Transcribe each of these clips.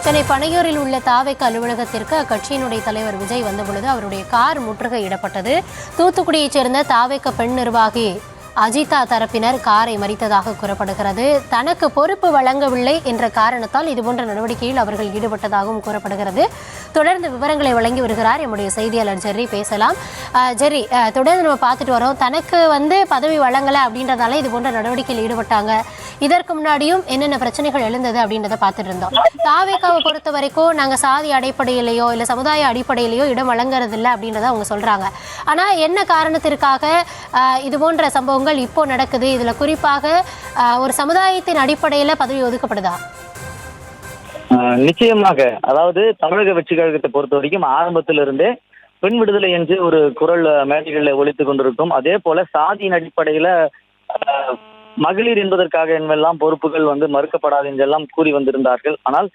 சென்னை பனையூரில் உள்ள தாவேக அலுவலகத்திற்கு அக்கட்சியினுடைய தலைவர் விஜய் வந்தபொழுது அவருடைய கார் முற்றுகையிடப்பட்டது. தூத்துக்குடியைச் சேர்ந்த தாவேக பெண் நிர்வாகி அஜிதா தரப்பினர் காரை மறித்ததாக கூறப்படுகிறது. தனக்கு பொறுப்பு வழங்கவில்லை என்ற காரணத்தால் இதுபோன்ற நடவடிக்கையில் அவர்கள் ஈடுபட்டதாகவும் கூறப்படுகிறது. தொடர்ந்து விவரங்களை வழங்கி வருகிறார் எம்முடைய செய்தியாளர் ஜெர்ரி. பேசலாம். ஜெர்ரி, தொடர்ந்து நம்ம பார்த்துட்டு வரோம். தனக்கு பதவி வழங்கலை அப்படின்றதால இது போன்ற நடவடிக்கையில் ஈடுபட்டாங்க. இதற்கு முன்னாடியும் என்னென்ன பிரச்சனைகள் எழுந்தது அப்படின்றத பார்த்துட்டு இருந்தோம். தாவேகாவை பொறுத்த வரைக்கும் நாங்கள் சாதி அடிப்படையிலேயோ இல்லை சமுதாய அடிப்படையிலேயோ இடம் வழங்குறதில்லை அப்படின்றத அவங்க சொல்றாங்க. ஆனால் என்ன காரணத்திற்காக இது போன்ற சம்பவங்கள் இப்போ நடக்குது? இதுல குறிப்பாக ஒரு சமுதாயத்தின் அடிப்படையில பதவி ஒதுக்கப்படுதா? நிச்சயமாக. அதாவது தமிழக வெற்றி கழகத்தை பொறுத்த வரைக்கும் ஆரம்பத்திலிருந்தே பெண் விடுதலை என்று ஒரு குரல் மேடைகளில் ஒலித்துக் கொண்டிருக்கும். அதே போல சாதியின் அடிப்படையில மகளிர் என்பதற்காக என்னெல்லாம் பொறுப்புகள் மறுக்கப்படாது என்றெல்லாம் கூறி வந்திருந்தார்கள். ஆனால்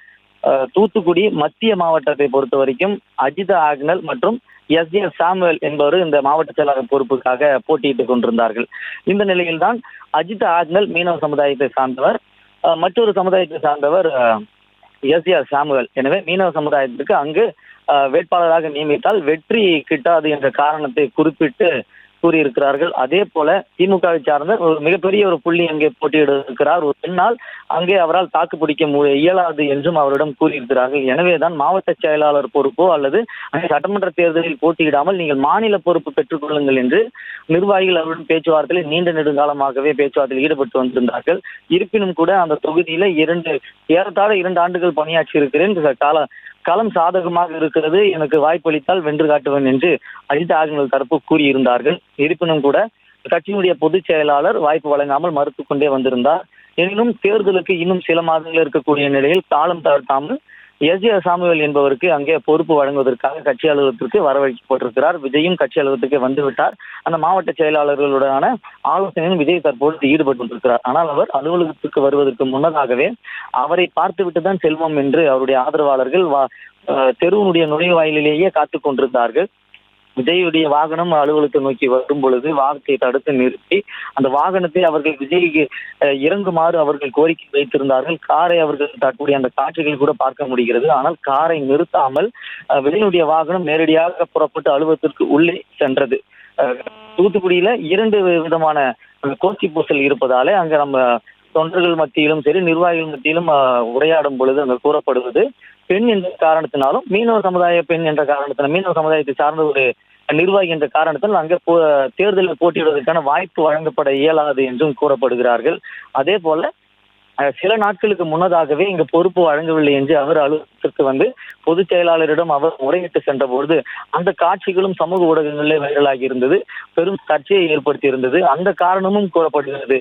தூத்துக்குடி மத்திய மாவட்டத்தை பொறுத்த வரைக்கும் அஜிதா ஆக்னல் மற்றும் எஸ் சாமுவேல் என்பவர் இந்த மாவட்ட செயலாளர் பொறுப்புக்காக போட்டியிட்டுக் கொண்டிருந்தார்கள். இந்த நிலையில்தான் அஜிதா ஆக்னல் மீனவ சமுதாயத்தை சார்ந்தவர், மற்றொரு சமுதாயத்தை சார்ந்தவர் எஸ் சாமுவேல். எனவே மீனவ சமுதாயத்துக்கு அங்கு வேட்பாளராக நியமித்தால் வெற்றி கிட்டாது என்ற காரணத்தை குறிப்பிட்டு கூறியிருக்கிறார்கள். அதே போல திமுகவை சார்ந்த ஒரு மிகப்பெரிய ஒரு புள்ளி அங்கே போட்டியிட இருக்கிறார். ஒரு பெண்ணால் அங்கே அவரால் தாக்கு பிடிக்க இயலாது என்றும் அவரிடம் கூறியிருக்கிறார்கள். எனவேதான் மாவட்ட செயலாளர் பொறுப்போ அல்லது அங்கே சட்டமன்ற தேர்தலில் போட்டியிடாமல் நீங்கள் மாநில பொறுப்பு பெற்றுக் கொள்ளுங்கள் என்று நிர்வாகிகள் அவருடன் பேச்சுவார்த்தையில் நீண்ட நெடுங்காலமாகவே பேச்சுவார்த்தையில் ஈடுபட்டு வந்திருந்தார்கள். இருப்பினும் கூட அந்த தொகுதியில ஏறத்தாழ 2 ஆண்டுகள் பணியாற்றி இருக்கிறேன், களம் சாதகமாக இருக்கிறது, எனக்கு வாய்ப்பளித்தால் வென்று காட்டுவேன் என்று அஜித் ஆக்னல் தரப்பு கூறியிருந்தார்கள். இருப்பினும் கூட கட்சியினுடைய பொதுச் செயலாளர் வாய்ப்பு வழங்காமல் மறுத்து கொண்டே வந்திருந்தார். எனினும் தேர்தலுக்கு இன்னும் சில மாதங்கள் இருக்கக்கூடிய நிலையில் காலம் தவிர்த்தாமல் எஸ் சாமுவேல் என்பவருக்கு அங்கே பொறுப்பு வழங்குவதற்காக கட்சி அலுவலகத்திற்கு வரவழைக்கப்பட்டிருக்கிறார். விஜயும் கட்சி அலுவலகத்துக்கு வந்துவிட்டார். அந்த மாவட்ட செயலாளர்களுடனான ஆலோசனையும் விஜய் தற்போது ஈடுபட்டிருக்கிறார். ஆனால் அவர் அலுவலகத்திற்கு வருவதற்கு முன்னதாகவே அவரை பார்த்துவிட்டு தான் செல்வோம் என்று அவருடைய ஆதரவாளர்கள் தெருவினுடைய நுழைவாயிலேயே காத்துக் கொண்டிருந்தார்கள். விஜயுடைய வாகனம் அலுவலகத்தை நோக்கி வரும் பொழுது வாகனத்தை தடுத்து நிறுத்தி அந்த வாகனத்தை அவர்கள் விஜய்க்கு இறங்குமாறு அவர்கள் கோரிக்கை வைத்திருந்தார்கள். காரை அவர்கள் தற்போதைய அந்த காட்சிகள் கூட பார்க்க முடிகிறது. ஆனால் காரை நிறுத்தாமல் விஜயுடைய வாகனம் நேரடியாக புறப்பட்டு அலுவலகத்திற்கு உள்ளே சென்றது. தூத்துக்குடியில 2 விதமான கோஷ்டி பூசல் இருப்பதாலே அங்க நம்ம தொண்டர்கள் மத்தியிலும் சரி நிர்வாகிகள் மத்தியிலும் உரையாடும் பொழுது அங்க கூறப்படுவது பெண் என்ற காரணத்தினாலும் மீனவ சமுதாய பெண் என்ற காரணத்தினால் மீனவ சமுதாயத்தை சார்ந்த ஒரு நிர்வாகி என்ற காரணத்தில் அங்கே தேர்தலில் போட்டியிடுவதற்கான வாய்ப்பு வழங்கப்பட இயலாது என்றும் கூறப்படுகிறார்கள். அதே போல சில நாட்களுக்கு முன்னதாகவே இங்கு பொறுப்பு வழங்கவில்லை என்று அவர் அலுவலகத்திற்கு பொதுச் செயலாளரிடம் அவர் முறையிட்டு சென்ற பொழுது அந்த காட்சிகளும் சமூக ஊடகங்களிலே வைரலாகி இருந்தது, பெரும் சர்ச்சையை ஏற்படுத்தி இருந்தது. அந்த காரணமும் கூறப்படுகிறது.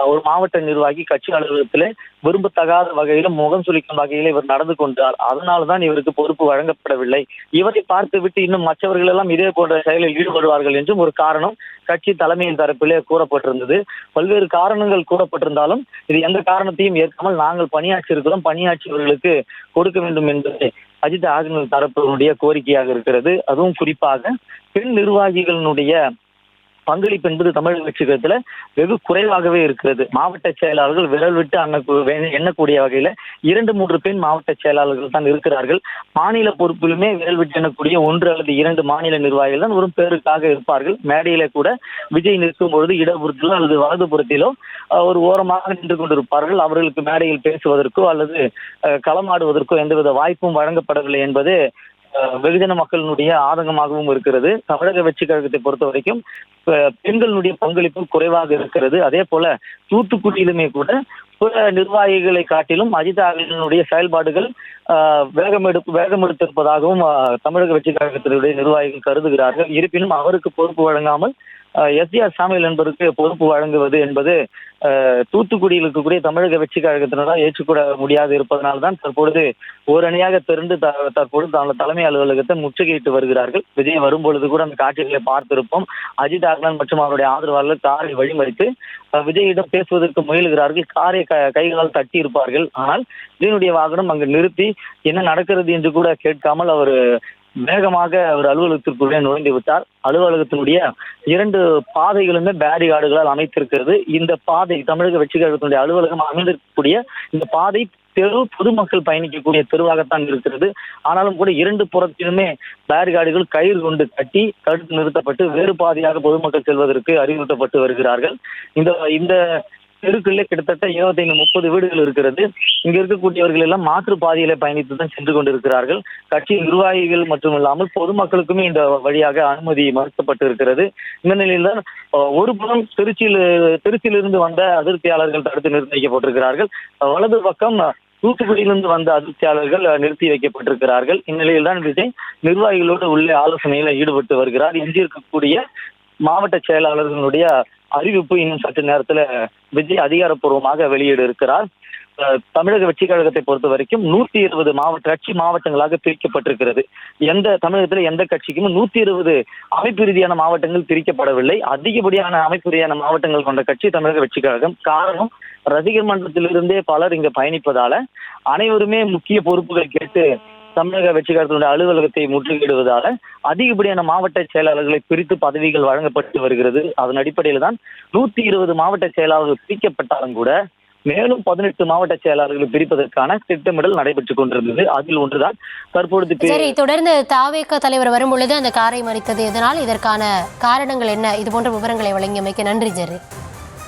ஒரு மாவட்ட நிர்வாகி கட்சி அலுவலகத்திலே விரும்பத்தகாத வகையிலும் முகம் சுளிக்கும் வகையில இவர் நடந்து கொண்டார். அதனால்தான் இவருக்கு பொறுப்பு வழங்கப்படவில்லை. இவரை பார்த்துவிட்டு இன்னும் மற்றவர்கள் எல்லாம் இதே போன்ற செயலில் ஈடுபடுவார்கள் என்றும் ஒரு காரணம் கட்சி தலைமையின் தரப்பிலே கூறப்பட்டிருந்தது. பல்வேறு காரணங்கள் கூறப்பட்டிருந்தாலும் இது எந்த காரணத்தையும் ஏற்காமல் நாங்கள் பணியாற்றி இருக்கிறோம், பணியாற்றியவர்களுக்கு கொடுக்க வேண்டும் என்பது அஜித் ஆக்னல் தரப்பினுடைய கோரிக்கையாக இருக்கிறது. அதுவும் குறிப்பாக பெண் நிர்வாகிகளினுடைய பங்களிப்பு என்பது தமிழக வெற்றி கழகத்துல வெகு குறைவாகவே இருக்கிறது. மாவட்ட செயலாளர்கள் விரல் விட்டு எண்ணக்கூடிய வகையில 2-3 பெண் மாவட்ட செயலாளர்கள் தான் இருக்கிறார்கள். மாநில பொறுப்பிலுமே விரல் விட்டு எண்ணக்கூடிய 1 அல்லது 2 மாநில நிர்வாகிகள் தான் ஒரு பேருக்காக இருப்பார்கள். மேடையில கூட விஜய் நிற்கும் பொழுது இடப்புறத்திலோ அல்லது வலதுபுறத்திலோ ஒரு ஓரமாக நின்று கொண்டிருப்பார்கள். அவர்களுக்கு மேடையில் பேசுவதற்கோ அல்லது களமாடுவதற்கோ எந்தவித வாய்ப்பும் வழங்கப்படவில்லை என்பது வெகுஜன மக்களினுடைய ஆதங்கமாகவும் இருக்கிறது. தமிழக வெற்றி கழகத்தை பொறுத்த வரைக்கும் பெண்களுடைய பங்களிப்பு குறைவாக இருக்கிறது. அதே போல தூத்துக்குடியிலுமே கூட பிற நிர்வாகிகளை காட்டிலும் அஜித் ஆக்னலுடைய செயல்பாடுகள் வேகமெடுத்திருப்பதாகவும் தமிழக வெற்றி கழகத்தினுடைய நிர்வாகிகள் கருதுகிறார்கள். இருப்பினும் அவருக்கு பொறுப்பு வழங்காமல் எஸ் சாமுவேல் என்பவருக்கு பொறுப்பு வழங்குவது என்பது தூத்துக்குடியில் இருக்கக்கூடிய தமிழக வெற்றி கழகத்தினரால் ஏற்றுக்கொள்ள முடியாது இருப்பதனால்தான் தற்பொழுது ஓரணியாக திரண்டு தற்பொழுது தலைமை அலுவலகத்தை முற்றுகையிட்டு வருகிறார்கள். விஜய் வரும்பொழுது கூட அந்த காட்சிகளை பார்த்திருப்போம். அஜித் ஆக்னல் மற்றும் அவருடைய ஆதரவாளர்கள் காரை வழிமறித்து விஜயிடம் பேசுவதற்கு முயலுகிறார்கள். காரை கைகளால் தட்டி இருப்பார்கள். ஆனால் விஜயனுடைய வாகனம் அங்கு நிறுத்தி என்ன நடக்கிறது என்று கூட கேட்காமல் அவர் வேகமாக அவர் அலுவலகத்திற்குள்ளே நுழைந்து விட்டார். அலுவலகத்தினுடைய 2 பாதைகளுமே பேரிகார்டுகளால் அமைத்திருக்கிறது. இந்த பாதை தமிழக வெற்றி கழகத்தினுடைய அலுவலகம் அமைந்திருக்கக்கூடிய இந்த பாதை தெரு பொதுமக்கள் பயணிக்கக்கூடிய தெருவாகத்தான் இருக்கிறது. ஆனாலும் கூட 2 புறத்திலுமே பேரிகார்டுகள் கயிறு கொண்டு கட்டி தடுத்து நிறுத்தப்பட்டு வேறு பாதையாக பொதுமக்கள் செல்வதற்கு அறிவுறுத்தப்பட்டு வருகிறார்கள். இந்த இந்த தெருக்குள்ளே கிட்டத்தட்ட 25-30 வீடுகள் இருக்கிறது. இங்க இருக்கக்கூடியவர்கள் எல்லாம் மாற்று பாதையில பயணித்து தான் சென்று கொண்டிருக்கிறார்கள். கட்சி நிர்வாகிகள் மட்டுமில்லாமல் பொதுமக்களுக்குமே இந்த வழியாக அனுமதி மறுக்கப்பட்டு இருக்கிறது. இந்த நிலையில் தான் ஒரு புறம் திருச்சியிலிருந்து வந்த அதிருப்தியாளர்கள் தடுத்து நிறுத்தி வைக்கப்பட்டிருக்கிறார்கள். வலது பக்கம் தூத்துக்குடியிலிருந்து வந்த அதிருப்தியாளர்கள் நிறுத்தி வைக்கப்பட்டிருக்கிறார்கள். இந்நிலையில் தான் விஜய் நிர்வாகிகளோடு உள்ளே ஆலோசனையில ஈடுபட்டு வருகிறார். எஞ்சியிருக்கக்கூடிய மாவட்ட செயலாளர்களுடைய அறிவிப்பு இன்னும் சற்று நேரத்துல விஜய் அதிகாரப்பூர்வமாக வெளியிட இருக்கிறார். தமிழக வெற்றி கழகத்தை பொறுத்த வரைக்கும் 120 கட்சி மாவட்டங்களாக பிரிக்கப்பட்டிருக்கிறது. தமிழகத்துல எந்த கட்சிக்கும் 120 அமைப்பு ரீதியான மாவட்டங்கள் பிரிக்கப்படவில்லை. அதிகப்படியான அமைப்பு ரீதியான மாவட்டங்கள் கொண்ட கட்சி தமிழக வெற்றி கழகம். காரணம், ரசிகர் மன்றத்திலிருந்தே பலர் இங்கு பயணிப்பதால அனைவருமே முக்கிய பொறுப்புகளை கேட்டு தமிழக வெற்றி கழகத்தினுடைய அலுவலகத்தை முற்றுகையிடுவதால அதிகப்படியான மாவட்ட செயலாளர்களை பிரித்து பதவிகள் வழங்கப்பட்டு வருகிறது. அதன் அடிப்படையில் தான் 120 மாவட்ட செயலாளர்கள் பிரிக்கப்பட்டாலும் கூட மேலும் 18 மாவட்ட செயலாளர்களை பிரிப்பதற்கான திட்டமிடல் நடைபெற்றுக் கொண்டிருந்தது. அதில் ஒன்றுதான் தற்பொழுது. சரி, தொடர்ந்து தாவேக தலைவர் வரும் பொழுது அந்த காரை மறித்தது எதனால், இதற்கான காரணங்கள் என்ன, இது போன்ற விவரங்களை வழங்கியமைக்கு நன்றி ஜெர்ரி.